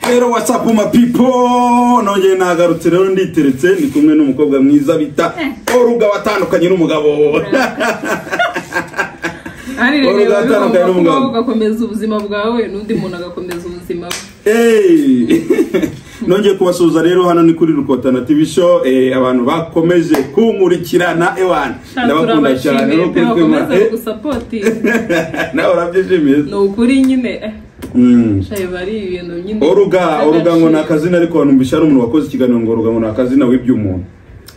Rero WhatsApp ma people nongeye nagarutse rero nditeretse ndi kumwe n'umukobwa mwiza bita Oruga watandukanye n'umugabo. Ari rero ugakomeza ubuzima bwawe n'undi muntu agakomeza ubuzima bwe. Nongeye kubasuza rero hano ni kuri Rukotana TV show abantu bakomeje kunkurikirana ewana ndabakunda cyane no kwemeza gusupporting nawe urabyishimiye no ukuri nyine shaye bari ibintu nyine Oruga ngo nakazina ariko wanumvisha ari umuntu wakoze ikiganiro ngo Oruga ngo nakazina w'iby'umuntu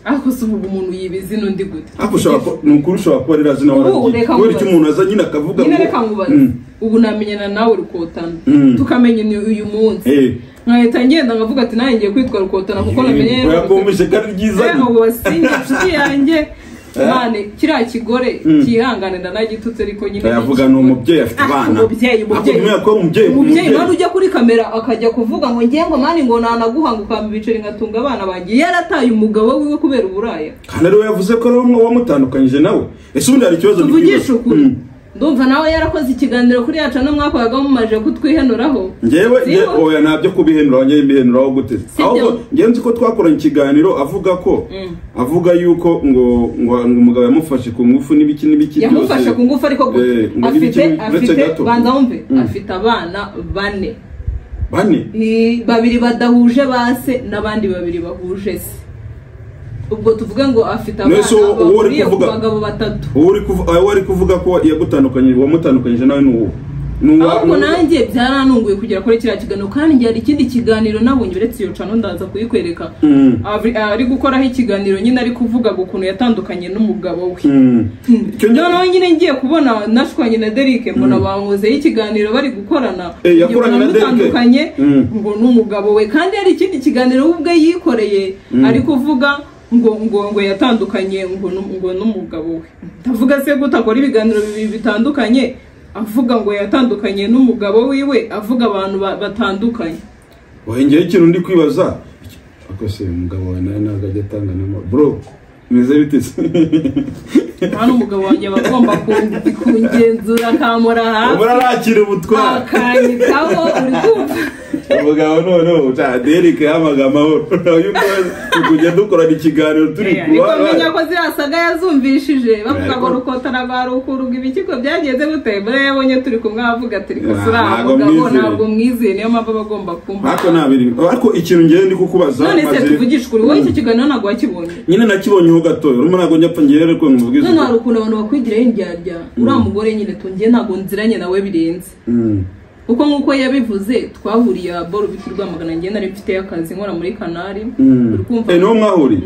ako subuga umuntu yibizi nundi gute akusha nukurusha bakorera zina waragiye kweri icyo umuntu aza nyine akavuga ngo reka ngubaze ubu namenyana nawe Rukotana tukamenya uyu munsi nkahita ngenda ngavuga ati nawe ngiye kwitwa Rukotana kuko namenye yakomeje kandi ryiza ngo wasinye inshuti yanjye mane kiriya kigore kihanganira nagitutse ariko nyine yavuga no umubyeyi afite abana umubyeyi none ujya kuri kamera akajya kuvuga ngo ngiye ngo mani ngo nanaguhanguka mu biceri ngatunga abana bagiye yarataye umugabo wiwe kubera uburaya kandi rero yavuze ko rero wamutandukanyije nawe ese ubundi hari ikibazo tuvugisha ukuri ndumva nawe yarakoze ikiganiro kuri yaca no mwakoraga mumaje kutwihenuraho ngewe oya nabyo kubihenura ngewe mbihenuraho gute ahubwo ngewe nzi ko twakoranye ikiganiro avuga yuko ngo umugabo yamufashe ku ngufu n'ibiki byose yamufashe ku ngufu ariko afite banza wumve afite abana bane babiri badahuje base n'abandi babiri bahuje se ubwo tuvuga ngo afite abagabo batatu wari kuvuga ko wamutandukanyije nawe n'uwo ahubwo nanjye byaranunguye kugera kuri kiriya kiganiro kandi ngiye hari ikindi kiganiro nabonye uretse iyo cano ndaza kuyikwereka ari gukoraho ikiganiro nyine ari kuvuga ukuntu yatandukanye n'umugabo we noneho nyine ngiye kubona nashwanye na Derek mbona bankozeho ikiganiro bari gukorana yatandukanye ngo n'umugabo we kandi hari ikindi kiganiro we ubwe yikoreye ari kuvuga ngo yatandukanye ngo n'umugabo we ndavuga se gutakora ibiganiro bitandukanye avuga ngo yatandukanye n'umugabo wiwe avuga abantu batandukanye wengeye ikintu ndi kwibaza akose umugabo we nawe nagajya atangana bro meze bite hano umugabo wanjye bagomba kungenzura kamura hafi urarakira ubutwara akanyitaho uri kumva umugabo none Derek yamaga amahoro kujya dukorana ikiganiro turi kuba menya ko zirasaga yazumvishije bavuga ngo Rukotana barukuruga ibikiko byageze gute bare yabonye turi kumwe avuga turi kusura umugabo ntabwo mwiziye niyo mpamvu bagomba kumva hako nabiri ariko ikintu ngiye ndi kukubaza none se tuvugisha kuri wowe iki kiganiro ntabwo wakibonye nyine nakibonyeho gato urimo ntabwo njya ngiye ariko mvugize none hari ukuntu abantu bakwigiraho indyarya uriya mugore nyine tungiye ntabwo nziranye nawe birenze uko nkuko yabivuze twahuriye boro biturwa magana ngiye nari mfite akazi nkora muri Kanari uri kumva no mwahuri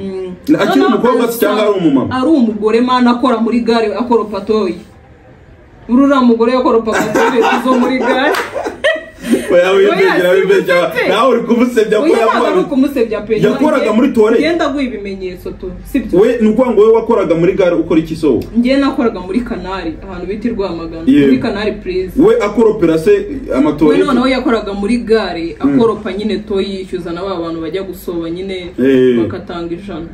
akiri umukobwa cyangwa ari umumama ari umugore mana akora muri gare akoropa toyi urura mugore yakoropa toyi zo muri gare nawe uri kumusebya ko yakoraga muri tore ngenda guha ibimenyetso tu sibyo we nuko ngo we wakoraga muri gare ukora iki so ngiye nakoraga muri Kanari ahantu bitirwa magana muri Kanari please we akoropera se amatore we noneho yakoraga muri gare akoropa nyine toyi yishyuza n'aba bantu bajya gusoba nyine bakatanga ijana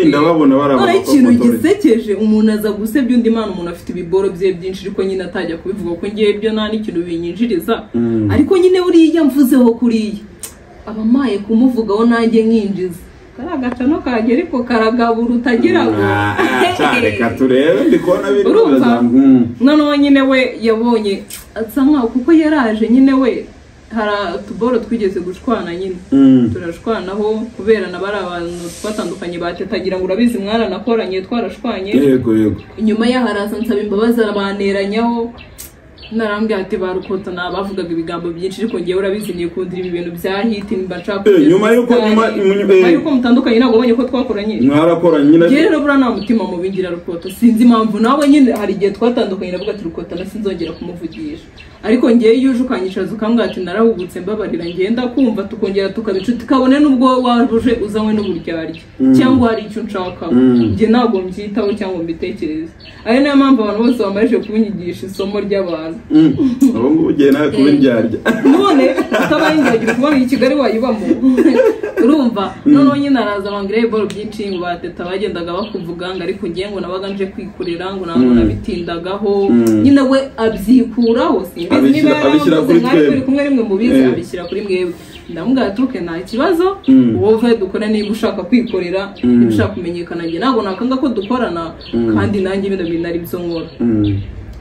ndababona baraba ikintu gisekeje umuntu aza gusebya undi mana umuntu afite ibiboro bye byinshi ariko nyine atajya kubivuga ko ngiye byo nta n'ikintu binyinjiriza ariko nyine buriya mvuzeho kuriya abamaye kumuvugaho nanjye nkinjiza karagaca no kagera ariko karagabura utagira ngo reka turebe ndikona biri noneho nyine we yabonye asa nkaho kuko yaraje nyine we hari utuboro twigeze gushwana nyine turashwanaho kubera na bari abantu batandukanye batetagira ngo urabizi mwaranakoranye twarashwanye yego inyuma y'aharaza nsaba imbabazi arabaneranyaho narambye ati Rukotana bavugaga ibigambo byinshi ariko ngiye urabizi nikundira ibintu bya hit mbacaka nyuma yuko mutandukanye ntabwo ubonye ko twakoranye mwarakoranye nyine rero bura nta mutima mu bingira Rukotana sinzi impamvu nawe nyine hari igihe twatandukanye navuga ati Rukotana sinzongera kumuvugisha ariko ngiye yuje ukanyishaza ukambwira ati narahubutse mbabarira ngenda kumva tukongera tukabicuti kabone nubwo wabuje uzanywe n'uburyarya cyangwa hari icyo nshaka ngiye ntabwo mbyitaho cyangwa mbitekereza ari nayo mpamvu abantu bose bamaje kunyigisha isomo ry'abantu abo ngugiye nawe kuba indyarya none utabaye indyarya kubona i Kigali wayibamo urumva noneho nyine araza bangira iboro byinshi ngo bateta bagendaga bakuvuga ngo ariko ngiye ngo nabaga nje kwikurira ngo ntabwo nabitindagaho nyine we abyikuraho simbizi niba yaravuze mwari turi kumwe rimwe mu bizi abishyira kuri mwebwe ndamubwira tuke nta kibazo wowe dukora niba ushaka kwikorera niba ushaka kumenyekana njye ntabwo nakanga ko dukorana kandi nanjye bino bintu ari byo nkora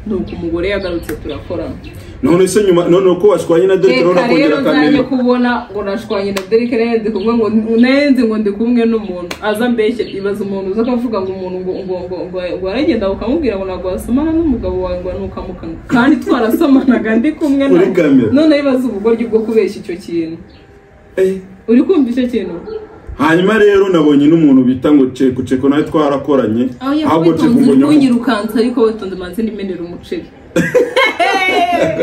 nuko umugore yagarutse turakorana none se nyuma none uko washwanye na Derek rero kongera kamera kubona ngo nashwanye na Derek nende kumwe ngo nenze ngo ndi kumwe n'umuntu aza mbeshye ibaza umuntu uza kavuga ngo umuntu ngo aragenda ukamubwira ngo ntabwo wasomana n'umugabo wawe ngo nukamukana kandi twarasomanaga ndi kumwe none ibaza ubugoryi bwo kubeshya icyo kintu uri kumva icyo kintu hanyuma rero nabonye n'umuntu bita ngo ceko nawe twarakoranye ahubwo ceko ngo unyirukansa ariko wetonze manze ndimenera umuceri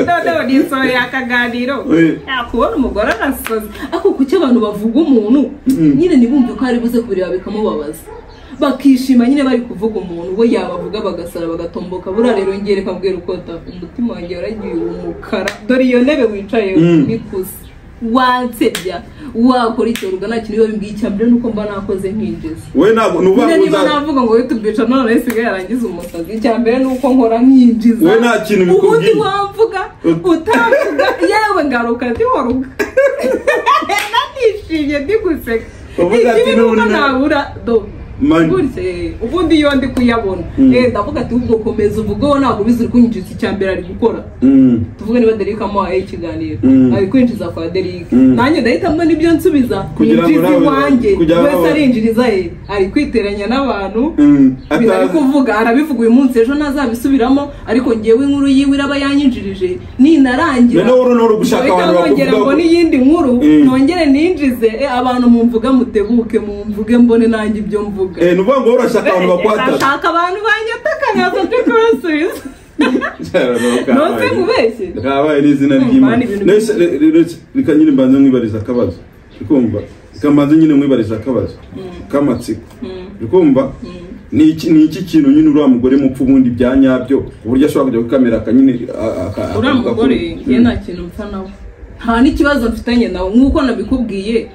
none nisore akaganiro yakubona umugore arasoza ako kuki abantu bavuga umuntu nyine ntibumve ko ari buze kubireba bikamubabaza bakishima nyine bari kuvuga umuntu we yabavuga bagasara bagatomboka buriya rero ngere kabwira ukota umutima wanjye waragiye umukara dore iyo ntebe wicaye bikuze wansebya wakora icyo rugana kintu biba bimbwiye icyambere nuko mba nakoze nkinjiza we ntabwo nuvuga niba navuga ngo witubica none isigaye yarangiza umusazi icyambere nuko nkora nkinjiza we nta kintu bikubwiye ubundi wamvuga utavuga yewe ngaruka ndihoruka nanishimye ndiguseka ikibi nuko nabura do ubundi iyo ndi kuyabona ndavuga ati ubwo komeza uvugeho ntabwo ubizi uri kunyinjiza icyambere ari gukora tuvuge niba Derek amuhaye ikiganiro ari kwinjiza kwa Derek nanjye ndahitamo n'ibyo nsubiza ninjiza iwanjye wese arinjiriza ye ari kwiteranya n'abantu ari kuvuga arabivuga uyu munsi ejo ntazabisubiramo ariko ngewe inkuru yiwe iraba yanyinjirije ninarangira nongera ngo n'iyindi nkuru nongere ninjize abantu mumvuga mutebuke mumvuge mbone nanjye ibyo mvuga nuvuga ngo urashaka abantu bakwata ndashaka abantu banyatakanya cyo kubasubiza nose mubeshye kabaye n'izina ry'Imana reka nyine mbanze mwibariza akabazo ukumva kamanze nyine mwibariza akabazo kamatsiko ukumva ni iki kintu nyine uriya mugore mupfu ubundi bya nyabyo uburyo ashobora kujya ku kamera akanyine uriya mugore ye nta kintu mpfa nawe nta n'ikibazo mfitanye nawe nk'uko nabikubwiye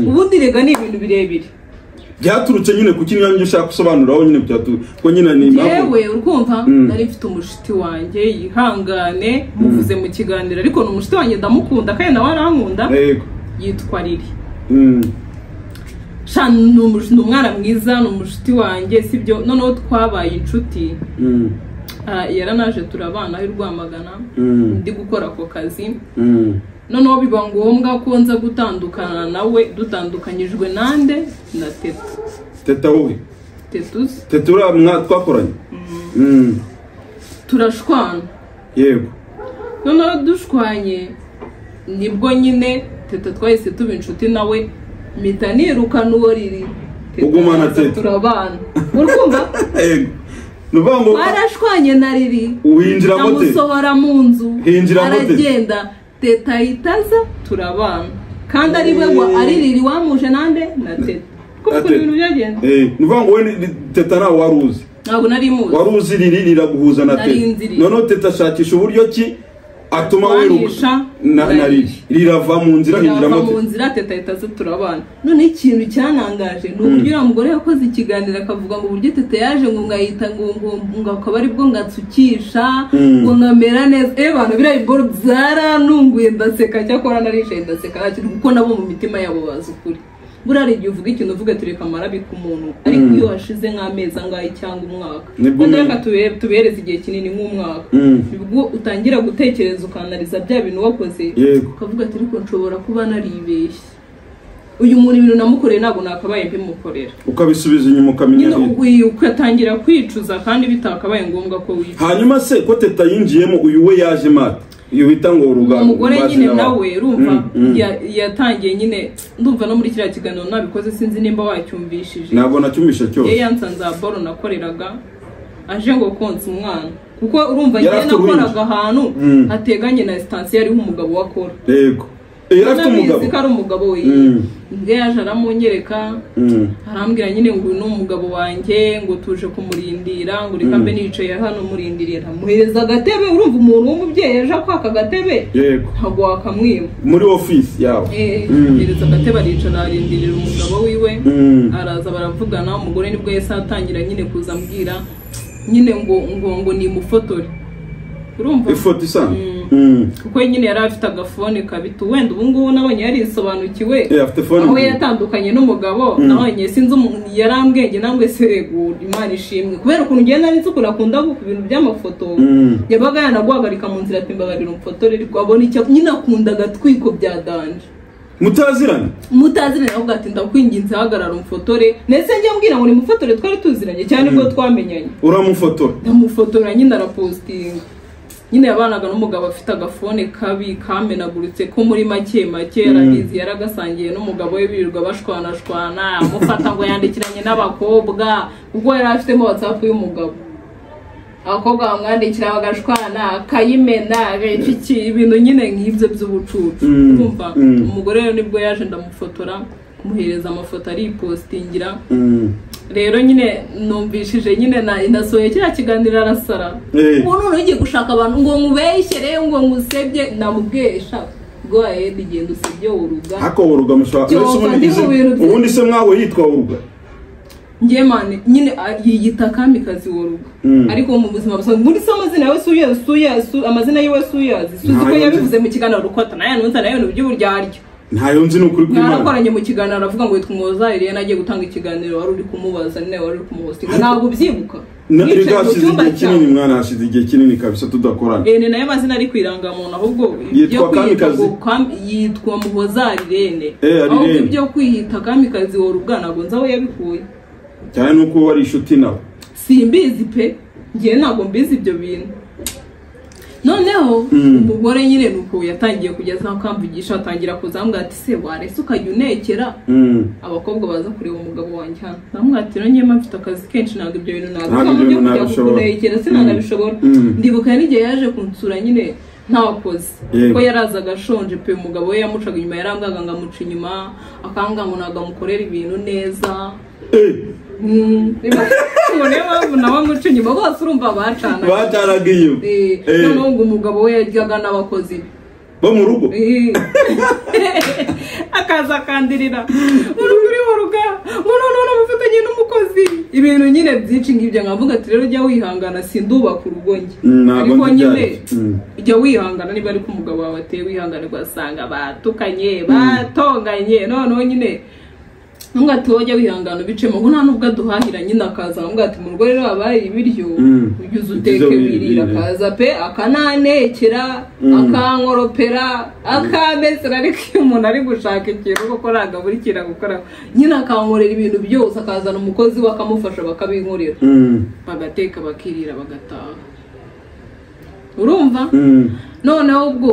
ubundi rega ni ibintu birebire byaturutse nyine kuki nyanjye ushaka gusobanuraho nyine ko nyine ni impamvu yewe urumva nari mfite umushiti wanjye yihangane muvuze mu kiganiro ariko ni umushiti wanjye ndamukunda kandi nawe arankunda yitwa Riri ni umwana mwiza ni umushiti wanjye sibyo noneho twabaye inshuti yaranaje turabana aho Rwamagana ndi gukora ako kazi noneho biba ngombwa ko nza gutandukana nawe dutandukanyijwe nande na Teta wowe Teta uriya twakoranye turashwana yego noneho dushwanye nibwo nyine Teta twahise tuba inshuti nawe mpita nirukana uwo Riri ugumana Teta turabana urumva yego nuvuga ngo barashwanye na Riri uhinjiramo Teta amusohora mu nzu aragenda Teta itaza turabana kandi ari we ari Riri wamuje nande na Teta kuko ibintu byagenda nuvuga ngo we Teta nawe waruzi ntabwo nari muzi waruzi Riri riraguhuza na Teta noneho Teta ashakisha uburyo ki atuma weruka na Riri rirava mu nzira hinjiramo Teta itaza turabana none ikintu cyanangaje ni uburyo uriya mugore yakoze ikiganiro akavuga ngo uburyo Teta yaje ngo ngahita ngo akaba ari bwo ngatsukisha ngo nkamera neza abantu biriya biboro byaranunguye ndaseka cyakora narishaye ndaseka kuko nabo mu mitima yabo bazi ukuri buriya igihe uvuga ikintu uvuga tureka amarabika umuntu ariko iyo hashize nk'amezi angahe cyangwa umwaka kandi reka tubereze igihe kinini nk'umwaka nibwo utangira gutekereza ukanaliza bya bintu wakoze ukavuga ati ariko nshobora kuba naribeshye uyu muntu ibintu namukoreye ntabwo nakabaye mbimukorera ukabisubiza inyuma ukamenya ukatangira kwicuza kandi bitakabaye ngombwa ko wicuza hanyuma se ko Teta yinjiyemo uyu we yaje mate iyo bita ngo urugamba umugore nyine nawe urumva yatangiye nyine ndumva no muri kiriya kiganiro nabikoze sinzi nimba wacyumvishije ntabwo nacyumvisha cyose yansanze boro nakoreraga aje ngo konsa umwana kuko urumva njye nakoraga ahantu hateganye na sitasiyo ariho umugabo wakora yego afite umugabo ko ari umugabo we nge yaje aramunyereka arambwira nyine ngo uyu ni umugabo wanjye ngo tuje kumurindira ngo reka mbe nicaye hano murindiriye ntamuhereza agatebe urumva umuntu w'umubyeyi yaje kwaka agatebe ntabwo wakamwima muri office yawe hereza agatebe aricara arindirira umugabo wiwe araza baravugana umugore nibwo yese atangira nyine kuza ambwira nyine ngo ni mufotore urumva ifoto isanzwe kuko nyine yari afite agafone kabitu wenda ubu ngubu nabonye yarisobanukiwe aho yatandukanye n'umugabo nabonye sinzi yarambwenge nangwe se Imana ishimwe kubera ukuntu ugenda nzi ukuntu akunda ku bintu by'amafoto yabaga yanaguhagarika mu nzira ati mbabarira umufotore ariko abona icyo nyine akunda agatwiko bya danje mutaziranye ahubwo ati ndakwinginze hagarara umufotore ndetse njye mbwira ngo ni mufotore twari tuziranye cyane ko twamenyanye uramufotora ndamufotora nyine arapostinga nyine yabanaga n'umugabo afite agafone kabi kamenaguritse ko muri make yaragize yaragasangiye n'umugabo we birirwa bashwanashwana amufata ngo yandikiranye n'abakobwa ubwo yari afitemo WhatsApp y'umugabo abakobwa bamwandikira bagashwana akayimena iki ibintu nyine nk'ibyo by'ubucucu kumva umugore rero nibwo yaje ndamufotora kumuhereza amafoto ari postingira rero nyine numvishije nyine inasohoye kiriya kiganiro arasara umuntu ugiye gushaka abantu ngo mubeshyere ngo ngusebye namubwesha go ahead igenda usebye uruga hako uruga mushaka ubundi se mwaho yitwa uruga ngemane nyine yiyita kamikazi woruga ariko mu buzima busanzwe muri so amazina yawe suyazi amazina yiwe suyazi suzi ko yabivuze mu kiganiro rukota nayo nunza nayo n'uby'uburyaryo ntayo nzi n'ukuri kw'Imana narakoranye mu kiganiro aravuga ngo yitwa Mozari nagiye gutanga ikiganiro wari uri kumubaza nawe wari uri kumuhostinga ntabwo byibuka kinini mwana hashize igihe kinini kabisa tudakorana ni nayo mazina ari kwiranga muntu ahubwo yitwa kamikazi yitwa Mozari Rene ahubwo ibyo kwihita kamikazi woruga ntabwo nzaho yabikuye cyane nuko wari inshuti nawe simbizi pe ngiye ntabwo mbizi ibyo bintu noneho umugore nyine nuko yatangiye kugeza akamvugisha atangira kuzambwa ati se warese ukajya unekera abakobwa baza kureba umugabo wanjye hano namwatira nyema mfite akazi kenshi ntabwo ibyo bintu ntabwo kujya kunekera sinanabishobora ndibuka n'igihe yaje kunsura nyine ntakoze ko yarazaga ashonje pe umugabo we yamucaga inyuma yarambwaga ngo amuca inyuma akambwa ngo ntabwo amukorera ibintu neza niyo mpamvu nawe amuca inyuma bose urumva bacanaga iyo noneho ngo umugabo we yaryaga n'abakozi bo mu rugo akaza akandirira uri waruga ngo noneho mufatanye n'umukozi ibintu nyine byinshi ngibyo nkavuga ati rero jya wihangana sindubaka urugo njye ariko nyine jya wihangana niba ariko umugabo wawe ateye wihangana ugasanga batukanye batonganye noneho nyine nubwo tojya wihangana ubicemo ngo nta nubwo aduhahira nyine akaza nubwo ati mu rugo rero habaye ibiryo ujye uteke birira akaza pe akananekera akankoropera akamesera ariko iyo umuntu ari gushaka ikintu kuko nagaburikira gukora nyine akankorera ibintu byose akazana umukozi we akamufasha bakabinkorera bagateka bakirira bagataha urumva noneho ubwo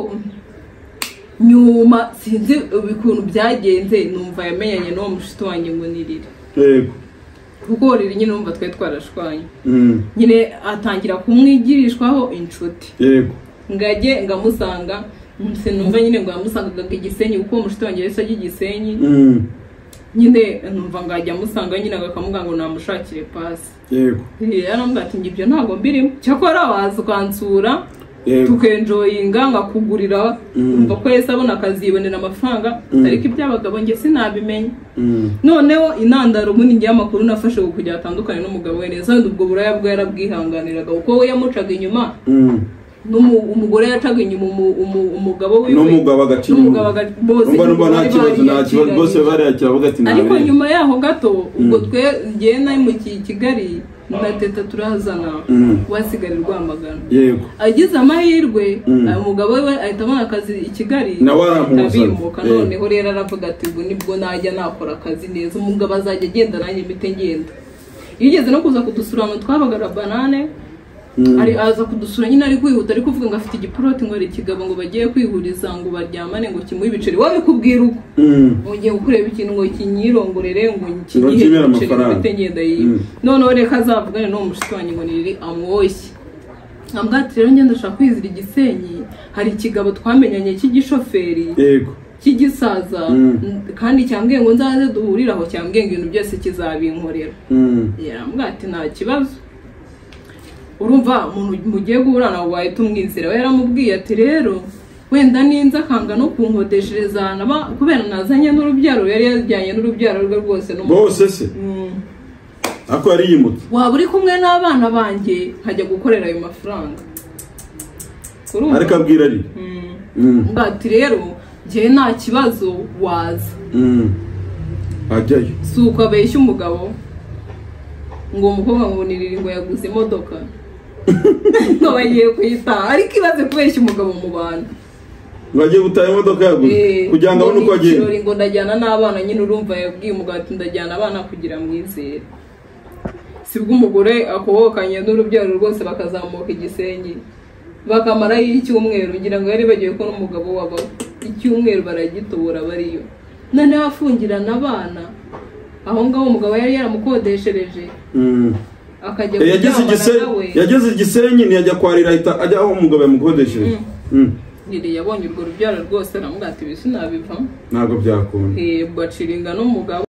nyuma sinzi ukuntu byagenze numva yamenyanye n'uwo mushito wanjye ngo nirire yego kuko riri nyine numva twe twarashwanye nyine atangira kumwigirishwaho inshuti yego ngajye ngamusanga sinumva nyine ngo yamusangaga igisenyi kuko uwo mushito wanjye yese ajya igisenyi nyine numva ngajya amusanga nyine agakamubwira ngo namushakire pasi yego yarambwira ati ngibyo ntabwo mbirimo cyakora waza ukansura tukenjoyinga ngakugurira umva ko yese abona akazibonera amafaranga ariko iby'abagabo njye sinabimenya noneho intandaro muri njye y'amakuru nafashe kujya atandukanye n'umugabo we neza ubwo buraya bwe yarabwihanganiraga kuko we yamucaga inyuma umugore yacaga inyuma umugabo we n'umugabo agacinya bose barayakira bavuga ati ariko nyuma yaho gato ubwo twe ngiye nayo mu Kigali na teta turazana wasigara Rwamagana agize amahirwe umugabo we ahita abona akazi i Kigali nabimuka noneho rero aravuga ati ubwo nibwo najya nakora akazi neza umugabo azajya agenda nanjye mpite ngenda yigeze no kuza kudusura ngo twabagara banane ari aza kudusura nyine ari kwihuta ari kuvuga ngo afite igiporoti ngo ari ikigabo ngo bagiye kwihuriza ngo baryamane ngo kimuhe ibiceri wabikubwira uko ngiye gukureba ikintu ngo kinyirongorere ngo kigihe ibiceri mpite ngenda yiwe noneho reka azavugane n'uwo mushiki wanjye ngo niri amwoshye ambwati rero ngenda ndashaka kwizira igisenyi hari ikigabo twamenyanye cy'igishoferi cy'igisaza kandi cyambwiye ngo nzaze duhurira aho, cyambwiye ngo ibintu byose kizabinkorera. Yarambwira ati nta kibazo. Urumva umuntu mugiye guhura nawe wahita umwizera. We yaramubwiye ati rero wenda ninza akanga no kunkodeshereza kubera nazanye n'urubyaro, yari yajyanye n'urubyaro rwe rwose bose se ako yari yimutse. Waba uri kumwe n'abana banjye nkajya gukorera ayo mafaranga. Ariko abwira ari ati rero njye nta kibazo waza. Ajyayo si uko abeshya umugabo ngo umukobwa ngo niriringo yaguze imodoka ngo bagiye kuyitaha, ariko ibaze kubeshya umugabo mu bantu ngo agiye gutaha imodoka yaguze kugira ngo abone uko agenda. Ngo ndajyana n'abana, nyine urumva yabwiye umugabo ati ndajyana abana kugira mwizere. Sibwo umugore akobokanye n'urubyaro rwose bakazamuka Igisenyi bakamarayo icyumweru, ngira ngo yari bagiye ko n'umugabo wabo icyumweru baragitubura bariyo. Noneho afungirana abana aho ngaho umugabo yari yaramukodeshereje akajya yageze Igisenyi ntiyajya kwarira ahita ajya aho umugabo yamukodesheje. Nire yabonye urwo rubyaro rwose aramubwira ati bisi nabivamo ntago byakunda. Bwacira ingano umugabo